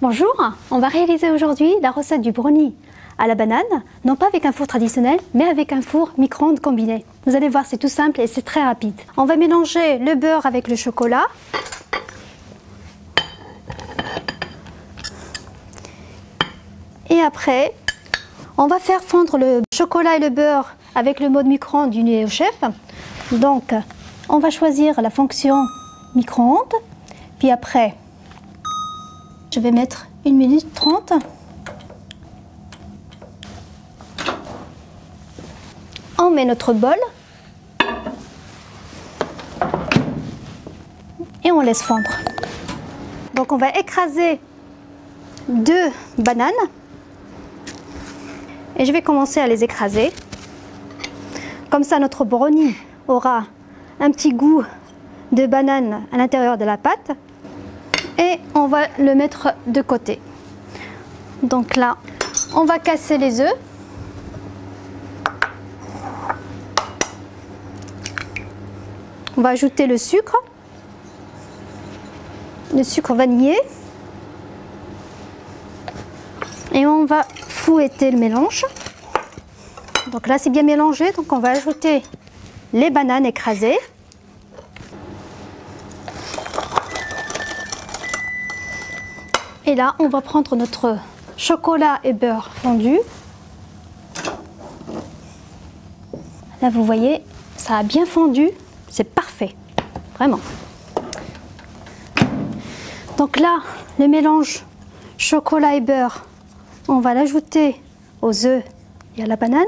Bonjour, on va réaliser aujourd'hui la recette du brownie à la banane, non pas avec un four traditionnel, mais avec un four micro-ondes combiné. Vous allez voir, c'est tout simple et c'est très rapide. On va mélanger le beurre avec le chocolat. Et après, on va faire fondre le chocolat et le beurre avec le mode micro-ondes du Nuit au Chef. Donc, on va choisir la fonction micro-ondes. Puis après, je vais mettre 1 minute 30. On met notre bol et on laisse fondre. Donc on va écraser 2 bananes et je vais commencer à les écraser. Comme ça notre brownie aura un petit goût de banane à l'intérieur de la pâte. Et on va le mettre de côté. Donc là, on va casser les œufs. On va ajouter le sucre vanillé. Et on va fouetter le mélange. Donc là, c'est bien mélangé. Donc on va ajouter les bananes écrasées. Et là, on va prendre notre chocolat et beurre fondu. Là, vous voyez, ça a bien fondu. C'est parfait, vraiment. Donc là, le mélange chocolat et beurre, on va l'ajouter aux œufs et à la banane.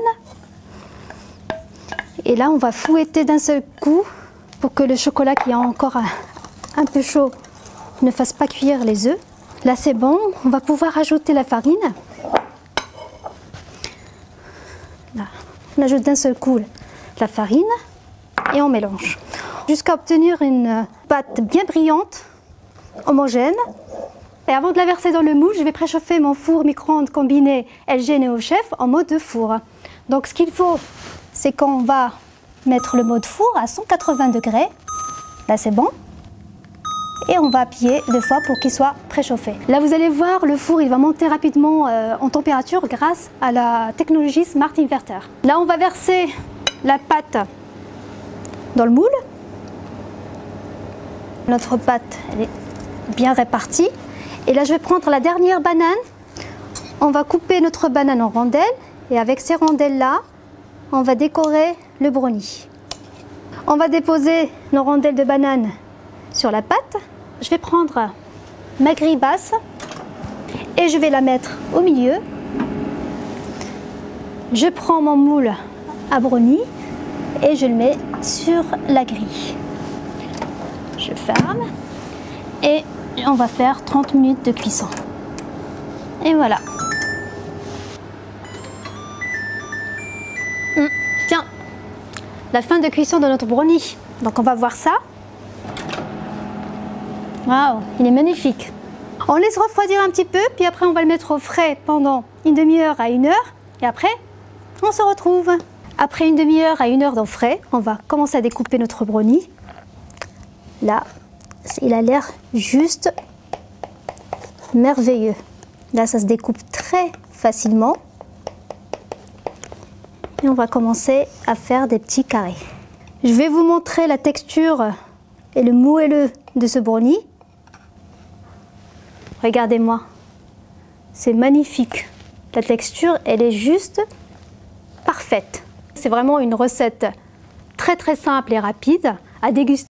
Et là, on va fouetter d'un seul coup pour que le chocolat qui est encore un peu chaud ne fasse pas cuire les œufs. Là, c'est bon, on va pouvoir ajouter la farine. Là, on ajoute d'un seul coup la farine et on mélange jusqu'à obtenir une pâte bien brillante, homogène. Et avant de la verser dans le moule, je vais préchauffer mon four micro-ondes combiné LG Nuit au Chef en mode four. Donc ce qu'il faut, c'est qu'on va mettre le mode four à 180 degrés. Là, c'est bon. Et on va appuyer 2 fois pour qu'il soit préchauffé. Là, vous allez voir, le four il va monter rapidement en température grâce à la technologie Smart Inverter. Là, on va verser la pâte dans le moule. Notre pâte elle est bien répartie. Et là, je vais prendre la dernière banane. On va couper notre banane en rondelles. Et avec ces rondelles-là, on va décorer le brownie. On va déposer nos rondelles de banane sur la pâte. Je vais prendre ma grille basse et je vais la mettre au milieu. Je prends mon moule à brownie et je le mets sur la grille. Je ferme et on va faire 30 minutes de cuisson. Et voilà. Tiens, la fin de cuisson de notre brownie. Donc on va voir ça. Waouh, il est magnifique. On laisse refroidir un petit peu, puis après on va le mettre au frais pendant une demi-heure à 1 heure. Et après, on se retrouve. Après une demi-heure à 1 heure dans le frais, on va commencer à découper notre brownie. Là, il a l'air juste merveilleux. Là, ça se découpe très facilement. Et on va commencer à faire des petits carrés. Je vais vous montrer la texture et le moelleux de ce brownie. Regardez-moi, c'est magnifique. La texture, elle est juste parfaite. C'est vraiment une recette très simple et rapide à déguster.